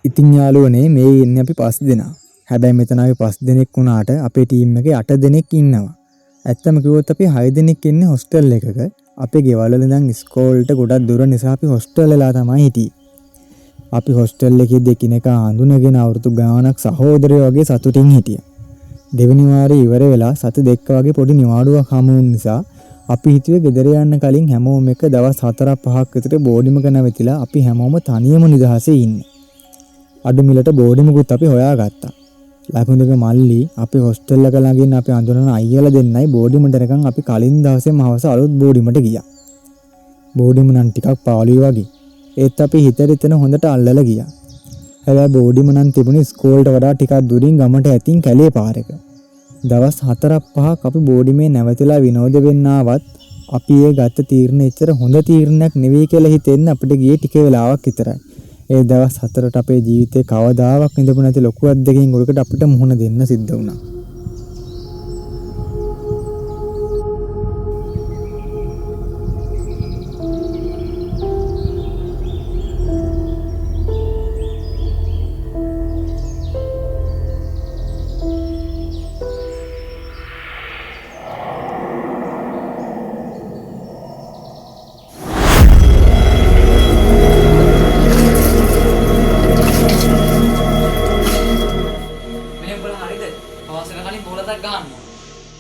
ඉතින් යාළුවනේ මේ ඉන්නේ අපි 5 දෙනා. හැබැයි මෙතන අපි 5 දෙනෙක් වුණාට අපේ ටීම් එකේ 8 දෙනෙක් ඉන්නවා. ඇත්තම කිව්වොත් අපි 6 දෙනෙක් ඉන්නේ හොස්ටල් එකක. අපේ ගෙවල් වල ඉඳන් ඉස්කෝලේට ගොඩක් දුර නිසා අපි හොස්ටල් වෙලා තමයි හිටියේ. අපි හොස්ටල් එකේ දෙකිනෙක හඳුනගෙන අවුරුදු ගාණක් සහෝදරයෝ වගේ සතුටින් හිටියා. දෙවෙනි වාරේ ඉවර වෙලා සති දෙකක වගේ පොඩි නිවාඩුවක් හමු වුන නිසා අපි හිතුවේ ගෙදර යන්න කලින් හැමෝම එක දවස් 4-5ක් විතර බෝඩිමක නැවතිලා අපි හැමෝම තනියම නිදහසේ ඉන්න. අඩු මිලට බෝඩිමකුත් අපි හොයාගත්තා. ලකුණුක මල්ලි අපේ හොස්ටල් එක ළඟින් අපි අඳුනන අයියලා දෙන්නයි බෝඩිමට එනකන් අපි කලින් දවසේම හවස අලුත් බෝඩිමට ගියා. බෝඩිම නම් ටිකක් පාළුයි වගේ. ඒත් අපි හිතේ එතන හොඳට අල්ලලා ගියා. හැබැයි බෝඩිම නම් තිබුණේ ඉස්කෝලේට වඩා ටිකක් දුරින් ගමට ඇතින් කැලේ පාරක. දවස් 4-5ක් අපි බෝඩිමේ නැවතිලා විනෝද වෙන්න ආවත් අපි ඒ ගත්ත තීරණය එච්චර හොඳ තීරණයක් නෙවෙයි කියලා හිතෙන්න අපිට ගියේ ටික වෙලාවක් විතරයි. ඒ දවස් 4ට අපේ ජීවිතේ කවදාවත් ඉඳපු නැති ලොකු අත්දැකීම් වලකට අපිට මුහුණ දෙන්න සිද්ධ වුණා.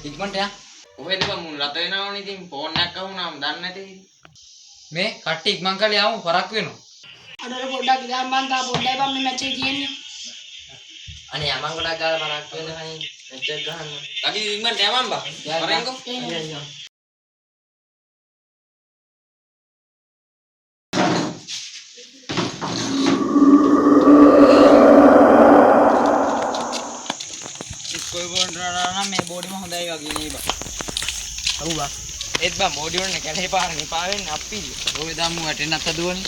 ඉක්මනට යා. කොහෙද බමුණ රත වෙනවනේ ඉතින් ෆෝන් එකක් අහුණාම දන්නේ නැති. මේ කට්ටිය ඉක්මන් කරලා යමු පරක් වෙනවා. අඩර පොඩ්ඩක් ගියාම මං තා පොඩ්ඩයි බම් මේ මැච් එකේ තියෙන්නේ. අනේ යමන් ගොඩක් ගාලා පරක් වෙන්න කලින් මැච් එක ගහන්න. අපි ඉක්මනට යමන් බා. පරෙන්කෝ. මේ බෝඩිම හොඳයි වගේ නේ බා. ඔව් බා. ඒත් බා බෝඩි වලනේ කැලේ පාරනේ පාවෙන්න අපි. ඔය දම්මු වැටෙන්නත් අදුවනේ.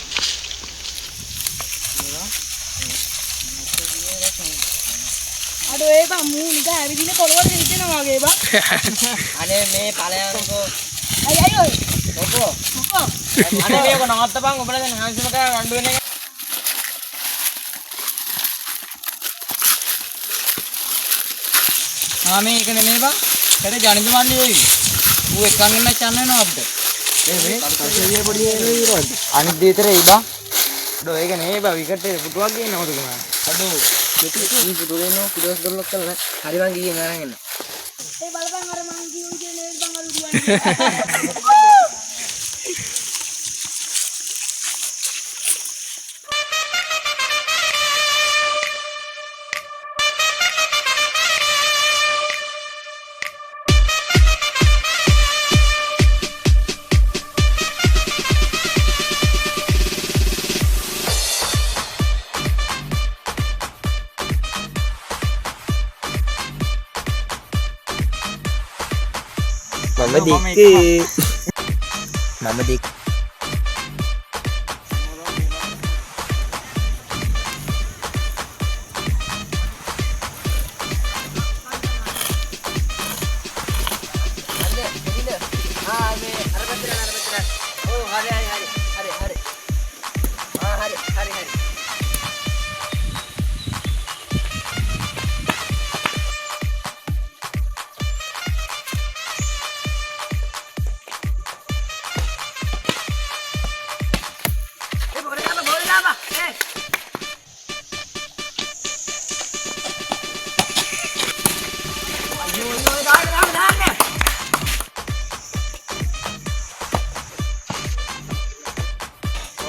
අඩෝ ඒ බම් මූ නිකන් ඇවිදින පොළවල් හිටිනවා වගේ බා. අනේ මේ ඵලයන්කෝ. අයි ඔය. ඔකෝ. අනේ මේක නවත්තපන් ඔබලා දැන් හැන්සිම කරා රණ්ඩු වෙන එක. මේ එක නෙමෙයි බා. ඒකට ජනිත මණ්ඩි වෙයි. ඌ එක්කන් ඉන්න චන්න වෙනවා අපිට. මේ කටේ පොඩි ඒරෝද. අනිත් දෙතර එයි බා. ඩෝ ඒක නෙමෙයි බා විකට් එක පුටුවක් ගේනවද කොහමද? අඩෝ මේ පුටු දෙනෝ කුඩස් දොල්ලක් කරලා හරි මං ගියේ නරන් එන්න. ඒ බලපන් අර මං කියන්නේ නේද බං අලු දුවන්නේ. Mama dik.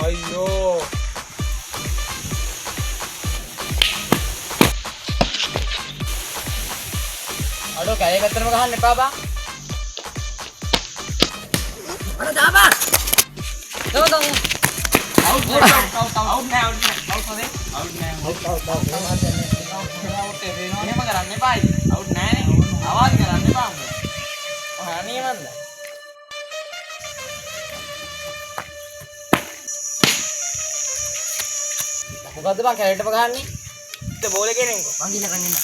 අයියෝ අඩෝ කැලේ පැත්තටම ගහන්න එපා බා. අර දාපා. තව තව. අවුට් නෑ අවුට් නෑ එහෙම කරන්න එපා. අවුට් නෑනේ. ආවාද කරන්න එපා. ඔය අනියමන්ද? මොකද්ද බං කැලේටම ගහන්නේ? ඉත බෝලේ ගෙනෙන්කෝ. මං ගිහලා කන් එන්න.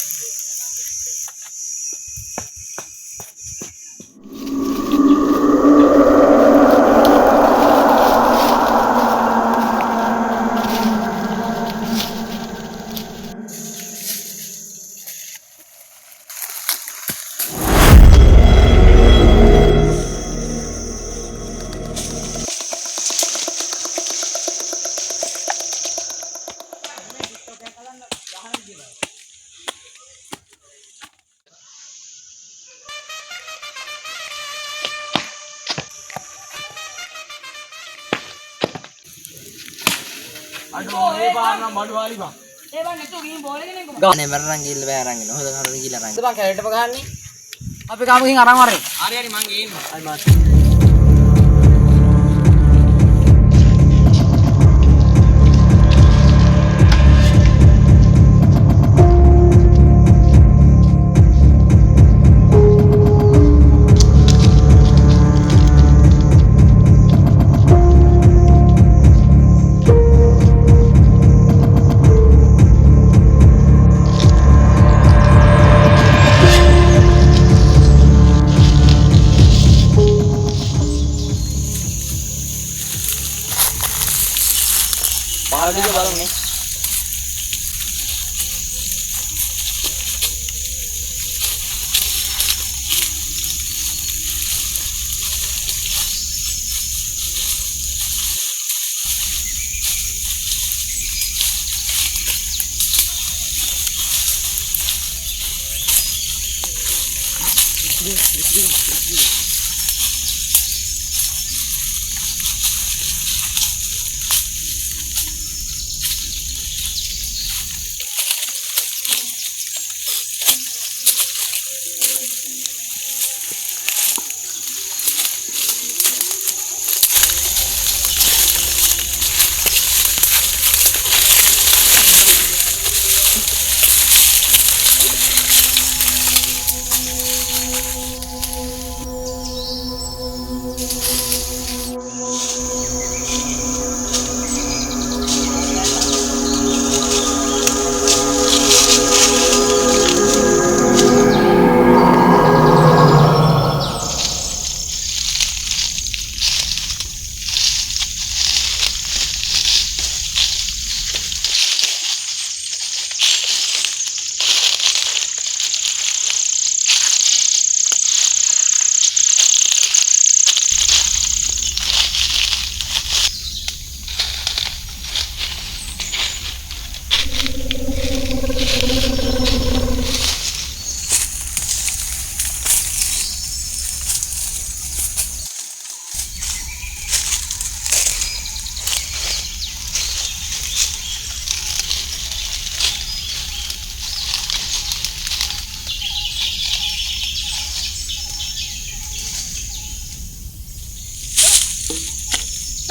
Aduh, ini bang, nambah 2 kali bang. bang itu gini boleh kan kok? Gak nih merang gila bayarang ini. Oh, dengan gila rang. Itu bang kayak apa kan nih? Tapi kamu ini ngarang mari. Hari manggil. Ayo mas. Pahal juga balong nih.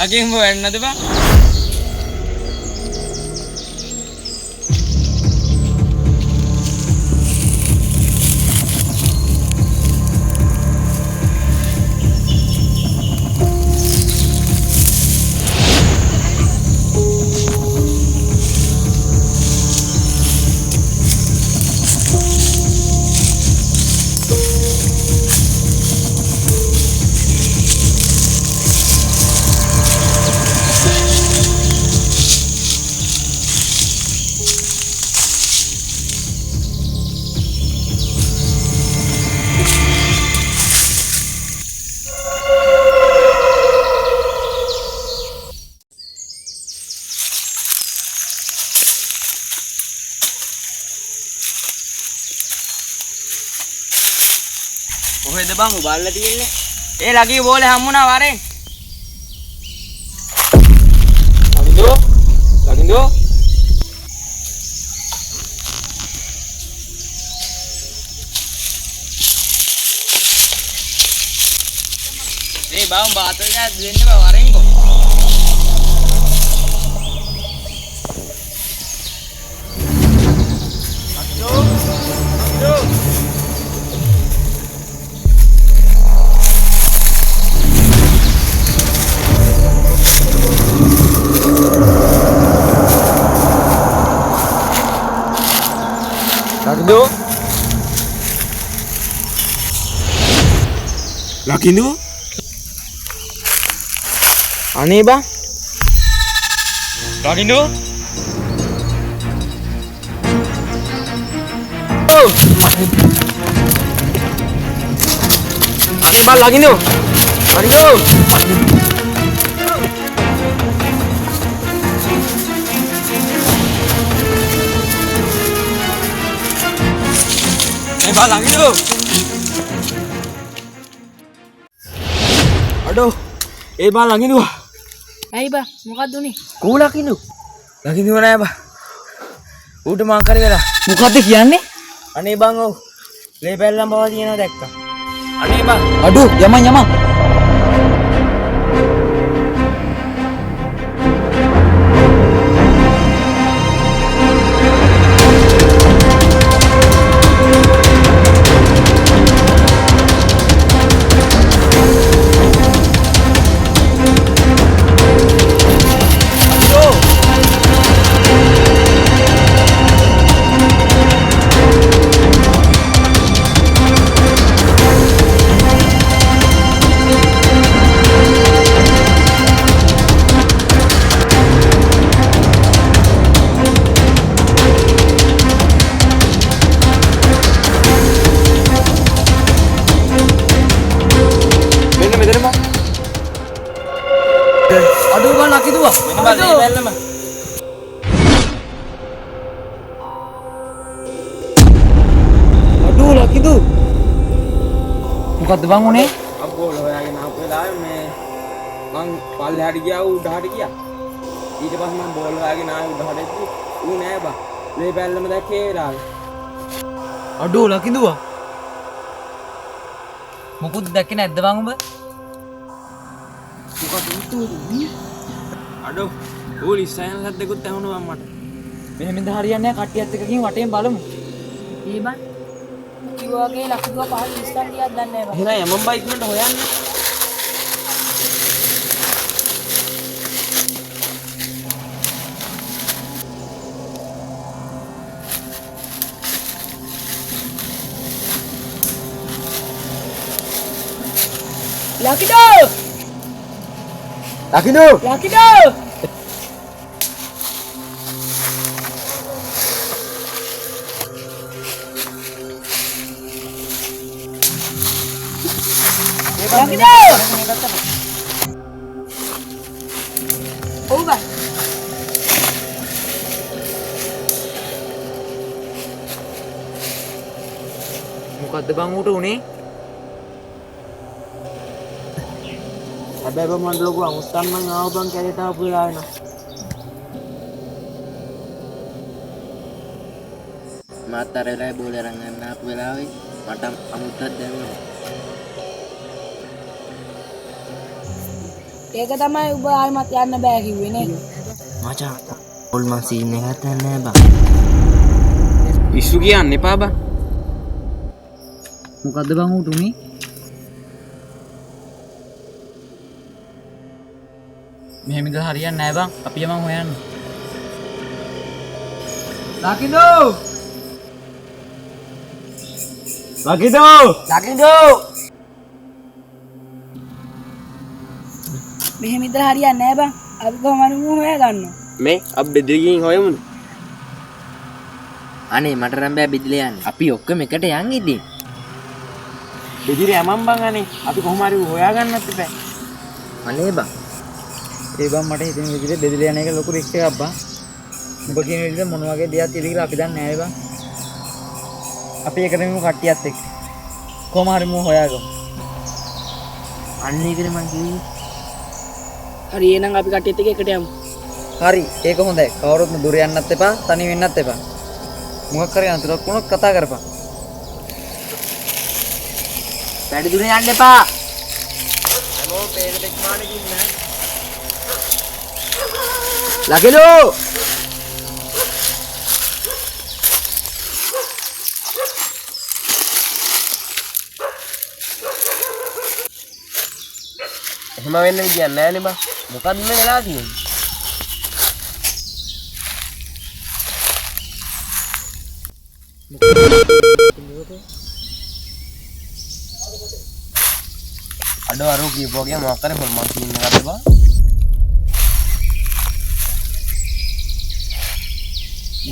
Lagi yang bawa nanti bang. කොහෙද බං උබල්ලා තියෙන්නේ? ලගී බෝලේ හම්බුණා වරෙන්. ලගින්දෝ. බං බාතල් එකක් දෙන්න බා වරෙන්කෝ. Lakindo? Aneh bang? Lakindo? Oh, aneh bang Lakindo? Lakindo? Aneh bang Lakindo? Aduh, bang Lakindo. ඇයි බා මොකක්ද උනේ? Kau Lakindo? ලකිදුව නෑ බා. ඌට මං කරේ වෙලා. මොකද්ද කියන්නේ? අනේ බං ඔව්. ලේ පැල්ලම් බව තියෙනවා දැක්කා. අනේ බං. අඩු යමන්. අඩු බං ලකිදුව. මෙන්න බං ලේ පැල්ලම. අඩු ලකිදු. මොකද්ද බං උනේ? අබ්බෝල හොයාගෙන ආපු වෙලාවේ මේ මං පල්ලෙහාට ගියා ඌ උඩහාට ගියා. ඊට පස්සේ මං බෝල් හොයාගෙන ආවේ උඩහාට එක්කු ඌ නෑ බං. ලේ පැල්ලම දැක්කේ ඒ වෙලාවේ. අඩු ලකිදුව. මොකුත් දැක්කේ නැද්ද බං උඹ? අඩෝ ඌ ලිස්සයන් සද්දෙකුත් ඇහුණා මම මට. මෙහෙමින්ද හරියන්නේ නැහැ කට්ටියත් එක්ක ගිහින් වටේන් බලමු. ඒ බං. කිව්වාගේ ලකුණුව පහල ලිස්ට් ටිකක් දන්නේ නැහැ බං. එහෙනම් යමන් බයික් වලට හොයන්න. ලකිදෝ! ලකිදෝ! ලකිදෝ! ලකිදෝ! ඔව් බං. මොකද්ද බං ඌට උනේ? හැබැයි බං මන්ට ලොකු අමුත්තන් මං ආව බං කැලේට ආපු වෙලාවේ නම්. මාත් අර වෙලාවේ බෝල අරන් ගන්න ආපු වෙලාවේ මට අමුත්තක් දැනුණා. ඒක තමයි ඔබ ආයිමත් යන්න බෑ කිව්වේ නේ. මචං බෝල් මං සීන් එකක් ගන්න නෑ බං. ඉස්සු කියන්න එපා බං. මොකද්ද බං ඌට උනේ? මෙහෙමින්ද හරියන්නේ නැහැ බං. අපි යමන් හොයන්න. ලකිදෝ! ලකිදෝ! ලකිදෝ! මෙහෙමින්ද හරියන්නේ නැහැ බං. අපි කොහොමද මූ හොයා ගන්නවා? මේ අපි බෙදගින් හොයමුද? අනේ මට නම් බෑ බෙදලා යන්න. අපි ඔක්කොම එකට යන් ඉතින්. බෙදිරි යමන් බං අනේ. අපි කොහොම හරි හොයා ගන්නත් බෑ. අනේ බං. ඒ බං මට හිතෙන විදිහට බෙදලා යන එක ලොකු රිස්ක් එකක් බං. උඹ කියන විදිහට මොන වගේ දෙයක් තියෙද කියලා අපි දන්නේ නැහැ බං. අපි එකට මෙමු කට්ටියත් එක්ක. කොහොම හරි මූ හොයාගමු. අන්න ඒකනේ මං කිව්වේ. හරි එහෙනම් අපි කට්ටියත් එක්ක එකට යමු. හරි ඒක හොඳයි. කවුරුත් දුර යන්නත් එපා, තනි වෙන්නත් එපා. මොකක් කරේ අන්තරක් වුණොත් කතා කරපන්. වැඩි දුර යන්න එපා. හැමෝම පේරට එක්මානකින් ඉන්න. ලකිදෝ! එහෙම වෙන්න විදියක් නැහැ නේ බං. මොකද්ද මේ වෙලා තියෙන්නේ? අඩෝ අරෝ කීපෝ ගියා මොකක් කරේ මම සීන් එකක් බං.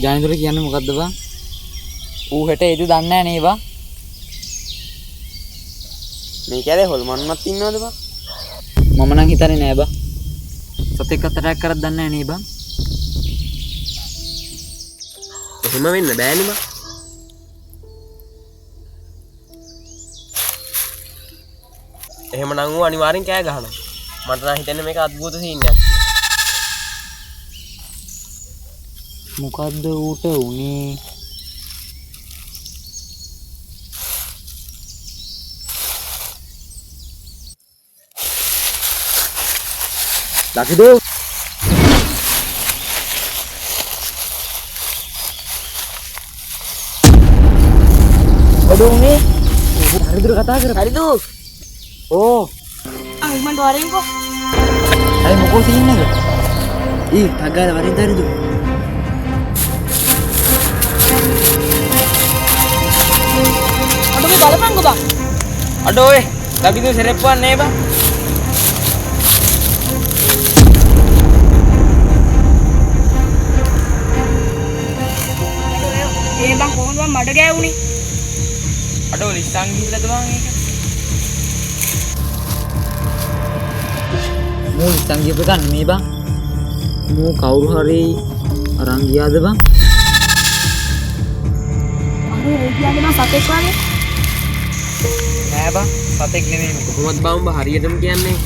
ජානිදුර කියන්නේ මොකද්ද බං? ඌ හෙට එදු දන්නේ නැහැ නේ බං. මේ කැලේ හොල්මන්මත් ඉන්නවද බං? මම නම් හිතන්නේ නෑ බං. සතෙක් අතරක් කරත් දන්නේ නැහැ නේ බං. එහෙම වෙන්න බෑනේ බං. එහෙමනම් ඌ අනිවාර්යෙන් කෑ ගහනවා. මට නම් හිතෙන්නේ මේක අద్භූත සීන් එකක් කියලා. මොකද්ද ඌට උනේ? ලකිදෝ මොකද උනේ? හරිදුර කතා කර. හරිදු. ඕ මන්ට වරෙන්කෝ. අය මොකෝ සීන් එක? තගාල වරින් හරිදු. අඩෝ මේ බලපංකෝ බං. අඩෝ ඔය ලකිදු සෙරෙප්පුවක් නේ බං. ඒ බං කොහොමද බං මඩ ගෑවුනේ? අඩෝ ලිස්සන් ගිහිල්ලාද බං ඒක? මූ සංගීත ගන්න මේ බං. මූ කවුරු හරි අරන් ගියාද බං? අනේ ඒ කියන්නේ මං සතෙක් වගේ. නෑ බං සතෙක් නෙමෙයි මේ. කොහොමද බා උඹ හරියටම කියන්නේ?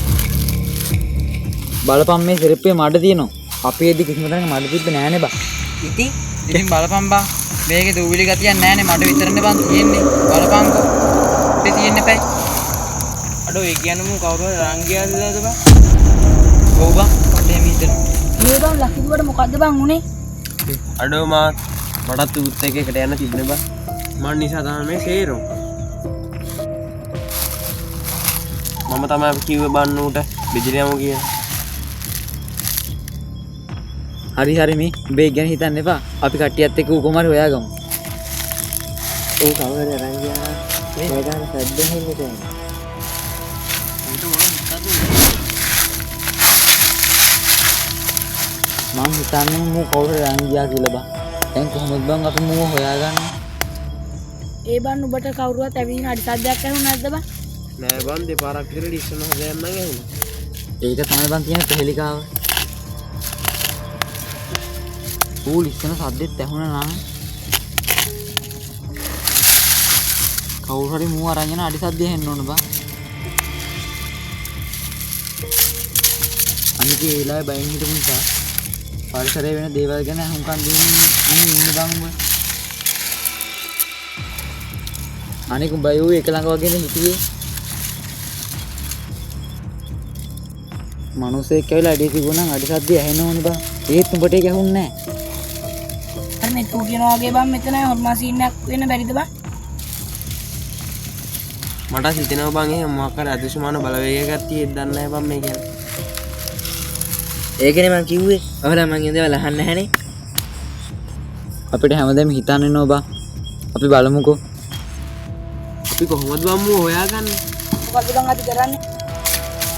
බලපන් මේ සෙරෙප්පේ මඩ තියෙනවා. අපේදී කිසිම තැනක මඩ තිබ්බේ නෑනේ බං. ඉතින් බලපන් බං. මේකේ දූවිලි ගතියක් නෑනේ මඩ විතරනේ බං තියෙන්නේ. බලපන්කෝ. ඉතින් තියෙන්නේ පැයි. අඩෝ ඒ කියන්නේ මු කවුරු හරි රන් ගියාද බං? ඔව් බං මට එමෙ හිතෙනවා. මේ බං ලකිදුවට මොකද්ද බං උනේ? අඩෝ මාත් මටත් උත් එකකට යන්න තිබුණේ බා. මන් නිසා තමයි මේ සේරෝ. මම තමයි කිව්වේ බන්න උට බෙදිරියමු කියලා. හරි මේ උඹේ ගැන හිතන්න එපා. අපි කට්ටියත් එක්ක ඌ කොමාරි හොයාගමු. ඒ කවුරු හරි අරන් ගියා. මේ ගාන සද්ද හෙන්නේ දැන්. මං හිතන්නේ මූ කවුරු හරි අරන් ගියා කියලා බං. දැන් කොහොමද බං අපි මූව හොයාගන්නේ? ඒ බන් ඔබට කවුරුවත් ඇවිදින අඩි සද්දයක් ඇහුනේ නැද්ද බං? නෑ බන් දෙපාරක් විතර ලිස්සන හදයන් නම් ඇහුණා. ඒක තමයි බං තියෙන ප්‍රහෙලිකාව. ඌ ලිස්සන සද්දෙත් ඇහුණා නම් කවුරු හරි මූව අරන් යන අඩි සද්දය හෙන්න ඕන බං. අනික ඒ වෙලාවේ බයින් හිටපු නිසා පරිසරයේ වෙන දේවල් ගැන අහුම්කම් දෙන්නේ ඉන්නේ බං උඹ. අනික උඹයි ඌ එක ළඟ වගේනේ හිටියේ. මනුස්සයෙක් කියලා අඩිය තිබුණා නම් අඩි සද්දය ඇහෙන්න ඕනේ බං. ඒත් උඹට ඒක ඇහුන්නේ නැහැ. අර මේ තු කියනවා වගේ බං මෙතන හොර්මා සීන් එකක් වෙන්න බැරිද බං? මට හිතෙනවා බං එහෙම මොකක් හරි අදෘශ්‍යමාන බලවේගයක් තියෙද්දි දන්නේ නැහැ බං මේ කියන්නේ. ඒකනේ මං කිව්වේ. ඔයාලා මං ඉඳලා අහන්න නැහනේ. අපිට හැමදේම හිතන්න එනවා බං. අපි බලමුකෝ. අපි කොහොමද බං මූ හොයාගන්නේ? මොකද්ද බං අද කරන්නේ?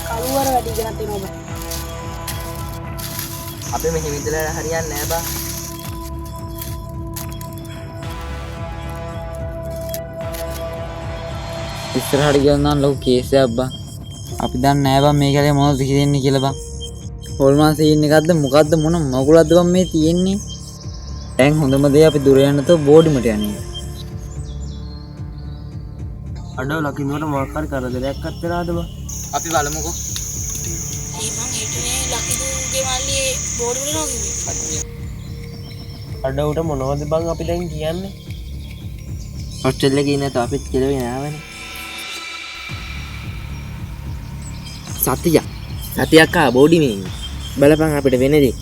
කළුවර වැඩි ගෙනත් එනවා බං. අපි මෙහි විදලා හරියන්නේ නැහැ බං. ඉස්සරහට ගියොත් නම් ලොකු කේස් එකක් බං. අපි දන්නේ නැහැ බං මේ කලේ මොනවද හිතෙන්නේ කියලා බං. හොල්මන් සීන් එකක්ද මොකද්ද මොන මගුලක්ද බං මේ තියෙන්නේ? දැන් හොඳම දේ අපි දුර යන්නතෝ බෝඩිමට යන්නේ. අඩෝ ලකිනුවට මොකක් හරි කරදරයක් අත්දලාද බං? අපි බලමුකෝ. ඒ බං හිටුනේ ලකිදුගේ මල්ලියේ බෝඩ් වල නෝ කිව්වේ. අඩෝ උට මොනවද බං අපි දැන් කියන්නේ? හොස්ටෙල් එකේ ඉන්න තාම අපිත් කෙලවෙන්නේ නැවනේ. සතියක් ආ බෝඩි මේ ඉන්නේ. බලපන් අපිට වෙන දේ.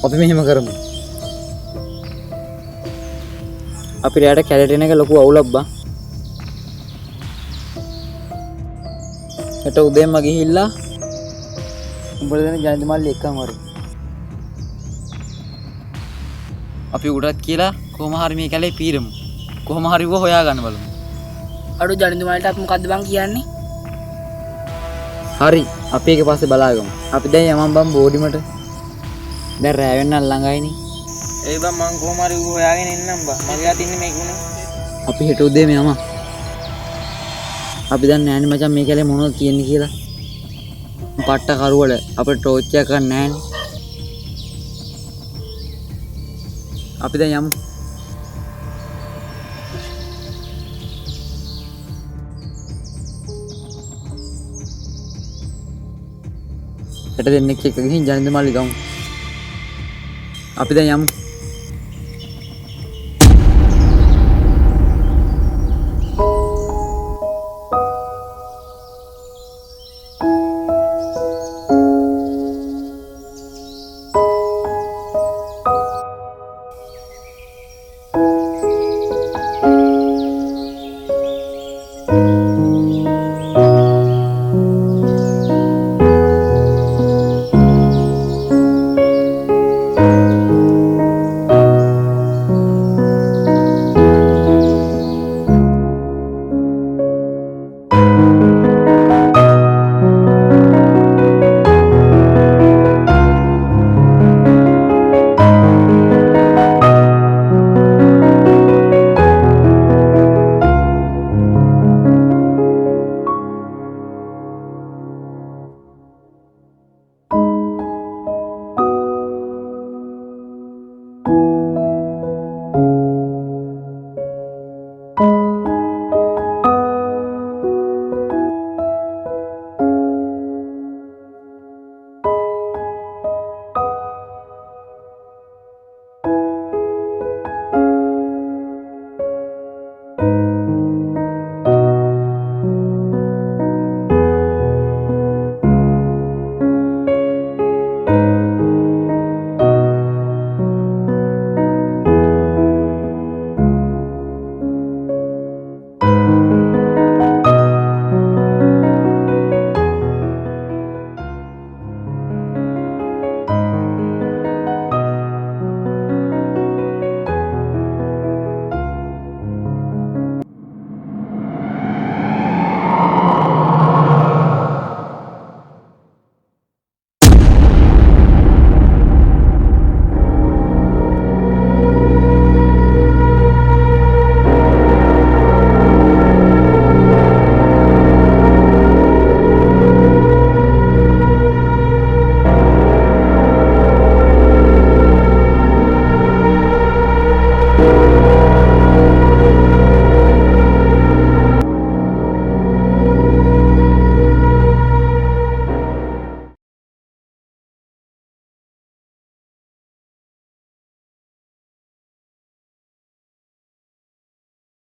අපි මෙහෙම කරමු. අපි රැයට කැලේට එන එක ලොකු අවුලක් බං. හෙට උදේම ගිහිල්ලා උඹලා දෙන ජනිත මල්ලි එක්කම වරි. අපි උඩට කියලා කොහොම හරි මේ කැලේ පීරමු. කොහොම හරි ඌව හොයාගන්න බලමු. අඩු ජනින්දු මල්ටත් මොකද්ද බං කියන්නේ? හරි අපි ඒක පස්සේ බලාගමු. අපි දැන් යමන් බම් බෝඩිමට. දැන් රෑ වෙන්න ළඟයිනේ. ඒ බං මං කොහොම හරි ඌ හොයාගෙන එන්නම් බං. මගේ අත ඉන්නේ මේකුනේ. අපි හෙට උදේම යමු. අපි දන්නේ නැහැනේ මචං මේ කැලේ මොනවද තියෙන්නේ කියලා. පට්ට කරුවල අපිට ටෝච් එකක් ගන්න නැහැනේ. අපි දැන් යමු. හෙට දෙන්නෙක් එක්ක ගිහින් ජනින්ද මල්ලි ගමු. අපි දැන් යමු.